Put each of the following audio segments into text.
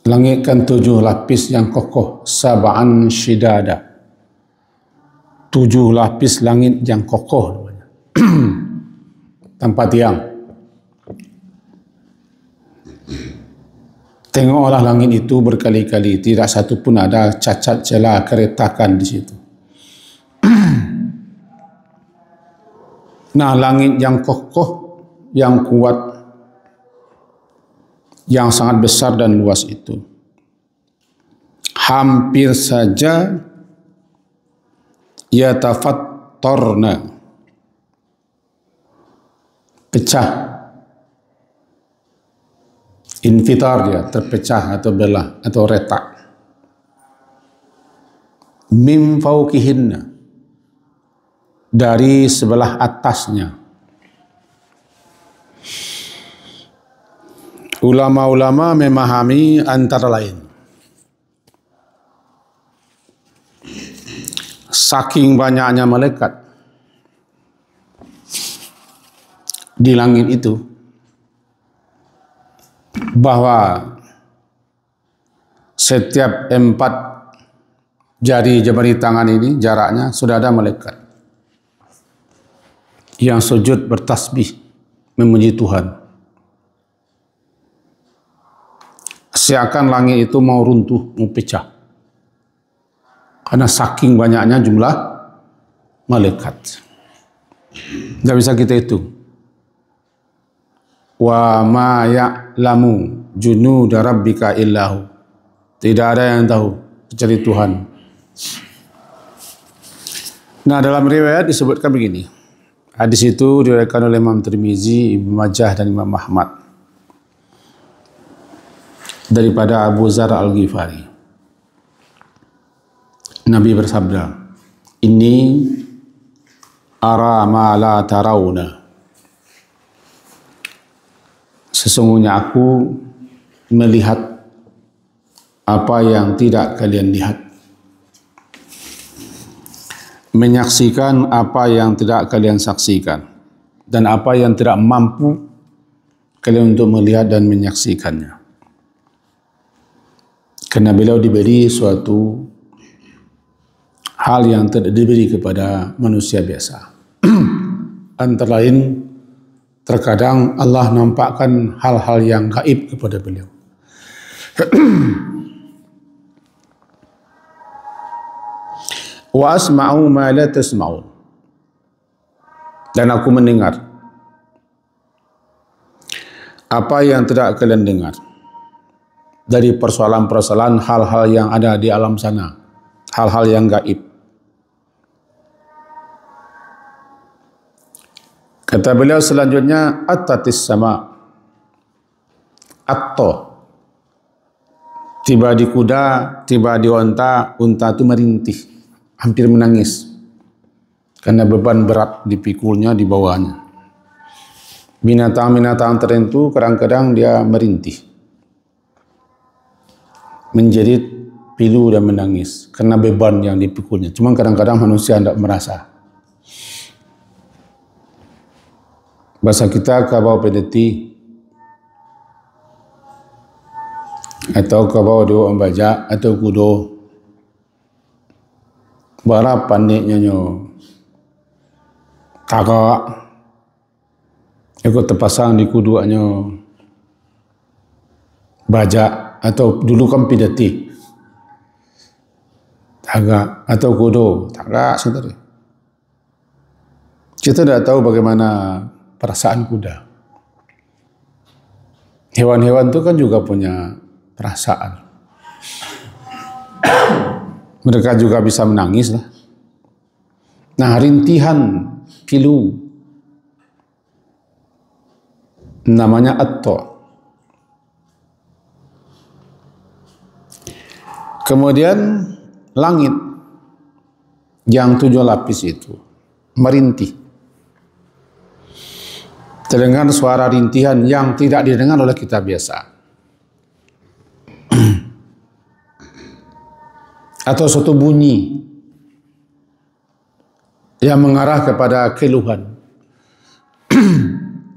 Langit kan 7 lapis yang kokoh, sab'an shidada. 7 lapis langit yang kokoh tanpa tiang. Tengoklah langit itu berkali-kali, tidak satu pun ada cacat celah keretakan di situ. Nah, langit yang kokoh, yang kuat, yang sangat besar dan luas itu, hampir saja yatafattarna, pecah, infitar dia, terpecah atau belah atau retak. Min fauqihinna, dari sebelah atasnya. Ulama-ulama memahami antara lain, saking banyaknya malaikat di langit itu, bahwa setiap 4 jari jemari tangan ini jaraknya sudah ada malaikat yang sujud bertasbih memuji Tuhan. Seakan langit itu mau runtuh, mau pecah, karena saking banyaknya jumlah malaikat. Tidak bisa kita hitung. Wa ma ya'lamu junuda rabbika illahu, tidak ada yang tahu kecuali Tuhan. Nah, dalam riwayat disebutkan begini. Hadis itu diriwayatkan oleh Imam Tirmizi, Ibnu Majah dan Imam Ahmad daripada Abu Dzar Al-Ghifari. Nabi bersabda, "Inni ara ma la tarawna." Sesungguhnya aku melihat apa yang tidak kalian lihat, menyaksikan apa yang tidak kalian saksikan, dan apa yang tidak mampu kalian untuk melihat dan menyaksikannya. Karena beliau diberi suatu hal yang tidak diberi kepada manusia biasa. Antara lain, terkadang Allah nampakkan hal-hal yang gaib kepada beliau. Wa asma'u ma la tasma'un, dan aku mendengar apa yang tidak kalian dengar dari persoalan-persoalan hal-hal yang ada di alam sana, hal-hal yang gaib. Kata beliau selanjutnya, attatis sama, atto, tiba di kuda, tiba di unta, unta itu merintih, hampir menangis, karena beban berat dipikulnya di bawahnya. Binatang-binatang tertentu kadang-kadang dia merintih, menjerit, pilu dan menangis karena beban yang dipikulnya. Cuma kadang-kadang manusia tidak merasa. Bahasa kita kabau pedeti, atau kabau dua ombaja atau kudo, bara paniknya nyo tagak ikut terpasang di kuduanya baja, atau dulu kan pidati tagak atau kudo tagak, saudara. Kita tidak tahu bagaimana perasaan kuda. Hewan-hewan itu kan juga punya perasaan. Mereka juga bisa menangis lah. Nah, rintihan pilu namanya atto. Kemudian langit yang 7 lapis itu merintih. Terdengar suara rintihan yang tidak didengar oleh kita biasa. Atau suatu bunyi yang mengarah kepada keluhan.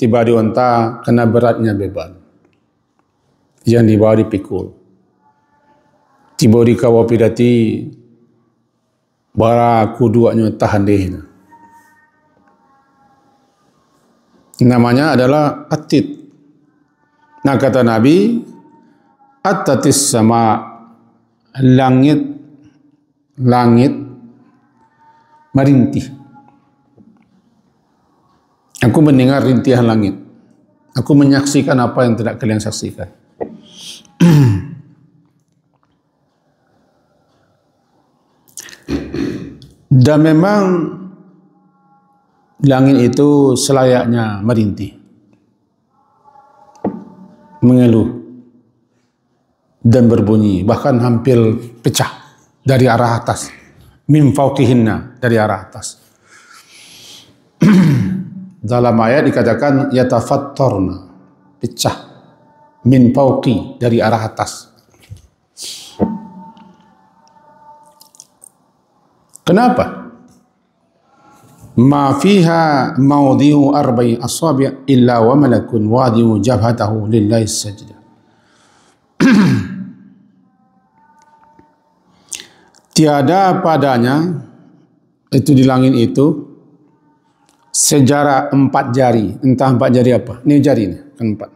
Tiba di unta kena beratnya beban yang dibawa dipikul. tiba di kawapidati bara kuduanya tahan deh. Namanya adalah Atid. Nah kata Nabi, At-tatis sama langit merintih. Aku mendengar rintihan langit. Aku menyaksikan apa yang tidak kalian saksikan. Dan memang langit itu selayaknya merintih, mengeluh dan berbunyi, bahkan hampir pecah dari arah atas, min fauqihinna, dari arah atas. Dalam ayat dikatakan yatafattarna, pecah, min fauqi, dari arah atas. Kenapa? Ma fiha mawdi'u arba'i asabi' illa wa malakun wadi'u jabhatahu lillahi sajda. Tiada padanya, itu di langit itu, sejarah 4 jari. Entah 4 jari apa. Ini jari ini, kan 4.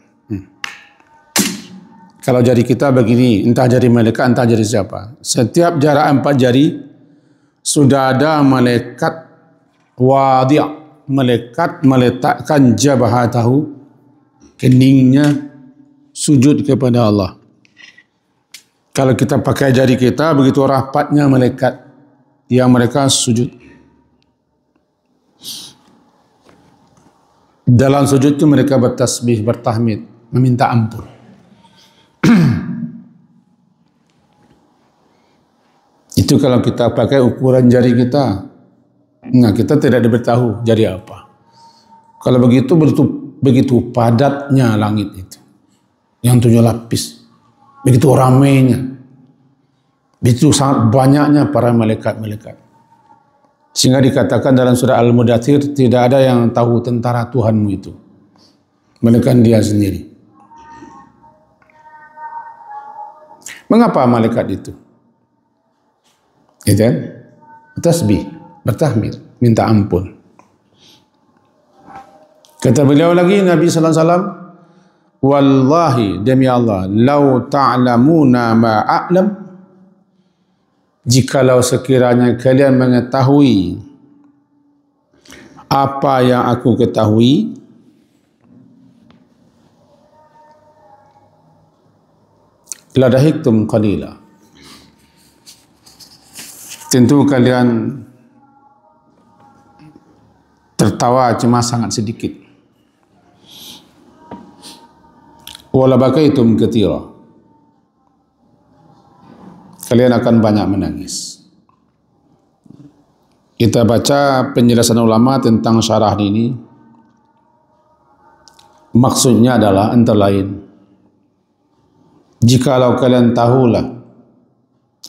Kalau jari kita begini, entah jari malaikat, entah jari siapa. Setiap jarak 4 jari, sudah ada malaikat wadi', malaikat meletakkan jabhatahu, keningnya, sujud kepada Allah. Kalau kita pakai jari kita, begitu rapatnya malaikat yang mereka sujud. Dalam sujud itu mereka bertasbih, bertahmid, meminta ampun. Itu kalau kita pakai ukuran jari kita. Nah, kita tidak diberitahu jari apa. Kalau begitu padatnya langit itu, yang 7 lapis, begitu ramainya, begitu sangat banyaknya para malaikat-malaikat, sehingga dikatakan dalam surah Al-Mudathir, tidak ada yang tahu tentara Tuhanmu itu, melainkan Dia sendiri. Mengapa malaikat itu? Itu tasbih, bertahmid, minta ampun. Kata beliau lagi, Nabi sallallahu alaihi wasallam, wallahi, demi Allah, lau ta'lamuna ma a'lam, jikalau sekiranya kalian mengetahui apa yang aku ketahui, ladahiktum qalila, tentu kalian tertawa cuma sangat sedikit. Wala bakaitum katsira, kalian akan banyak menangis. Kita baca penjelasan ulama tentang syarah ini. Maksudnya adalah antara lain, jikalau kalian tahulah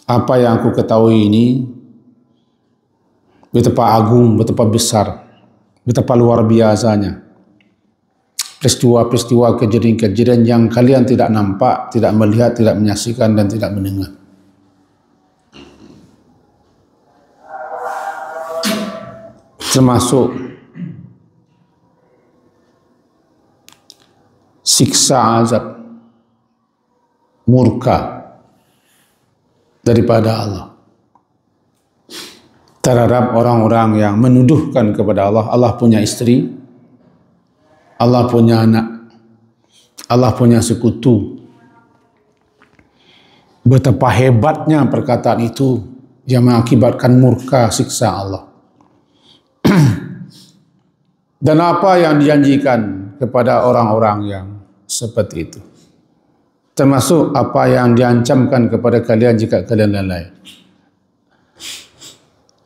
apa yang aku ketahui ini betapa agung, betapa besar, betapa luar biasanya peristiwa-peristiwa, kejadian-kejadian yang kalian tidak nampak, tidak melihat, tidak menyaksikan dan tidak mendengar. Termasuk siksa azab, murka daripada Allah terhadap orang-orang yang menuduhkan kepada Allah, Allah punya istri, Allah punya anak, Allah punya sekutu. Betapa hebatnya perkataan itu yang mengakibatkan murka siksa Allah. Dan apa yang dijanjikan kepada orang-orang yang seperti itu, termasuk apa yang diancamkan kepada kalian jika kalian lalai.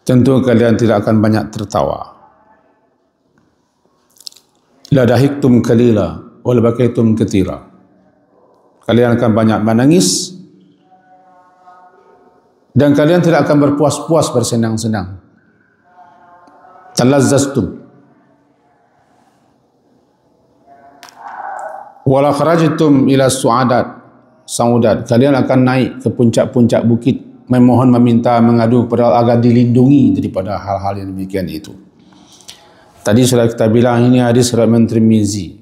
Tentu kalian tidak akan banyak tertawa. La dahiktum qalila wal bakaitum katsira, kalian akan banyak menangis dan kalian tidak akan berpuas-puas, bersenang-senang. Talazzaztum wala kharajtum ila su'adat sang udat, kalian akan naik ke puncak-puncak bukit, memohon, meminta, mengadu kepada Allah agar dilindungi daripada hal-hal yang demikian itu. Tadi sudah kita bilang ini hadis riwayat Tirmizi,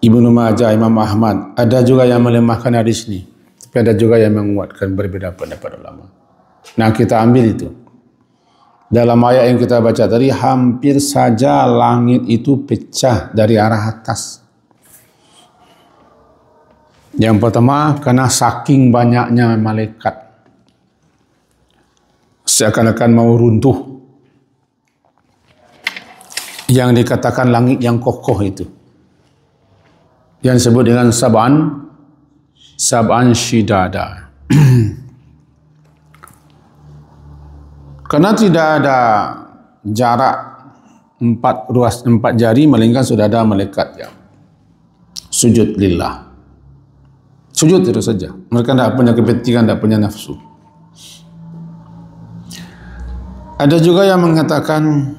Ibnu Majah, Imam Ahmad. Ada juga yang melemahkan hadis ini, tapi ada juga yang menguatkan, berbeda pendapat ulama. Nah, kita ambil itu. Dalam ayat yang kita baca tadi, hampir saja langit itu pecah dari arah atas. Yang pertama, karena saking banyaknya malaikat, seakan-akan mau runtuh. Yang dikatakan langit yang kokoh itu, yang disebut dengan sab'an shidada. Karena tidak ada jarak 4 jari, melainkan sudah ada malaikat yang sujud lillah. Sujud itu saja. Mereka tidak punya kepentingan, tidak punya nafsu. Ada juga yang mengatakan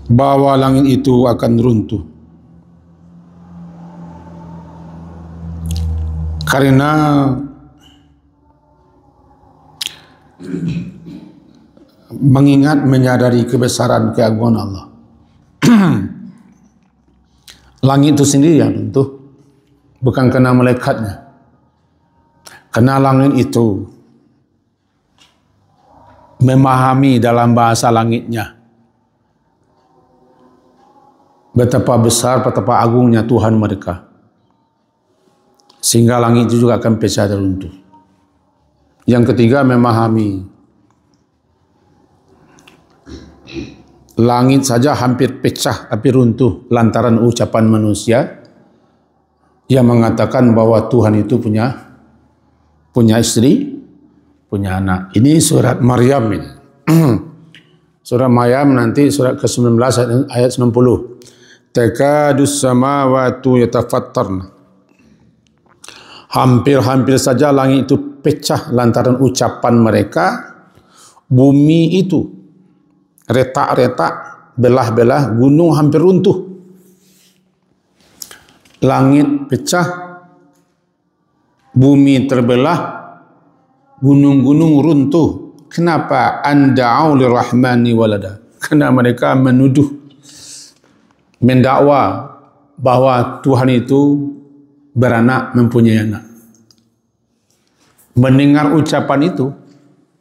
bahwa langit itu akan runtuh karena mengingat, menyadari kebesaran keagungan Allah. Langit itu sendiri yang runtuh, bukan karena malaikatnya. Karena langit itu memahami dalam bahasa langitnya betapa besar, betapa agungnya Tuhan mereka, sehingga langit itu juga akan pecah dan runtuh. Yang ketiga, memahami langit saja hampir pecah, tapi runtuh lantaran ucapan manusia yang mengatakan bahwa Tuhan itu punya istri, punya anak. Ini surat Maryam ini. Surat Maryam nanti surat ke-19 ayat 90. Takadus samawatu yatafattarna. Hampir-hampir saja langit itu pecah lantaran ucapan mereka. Bumi itu retak-retak, belah-belah, gunung hampir runtuh. Langit pecah, bumi terbelah, gunung-gunung runtuh. Kenapa? Anda'u lirrahmani walada. Karena mereka mendakwa bahwa Tuhan itu beranak, mempunyai anak. Mendengar ucapan itu,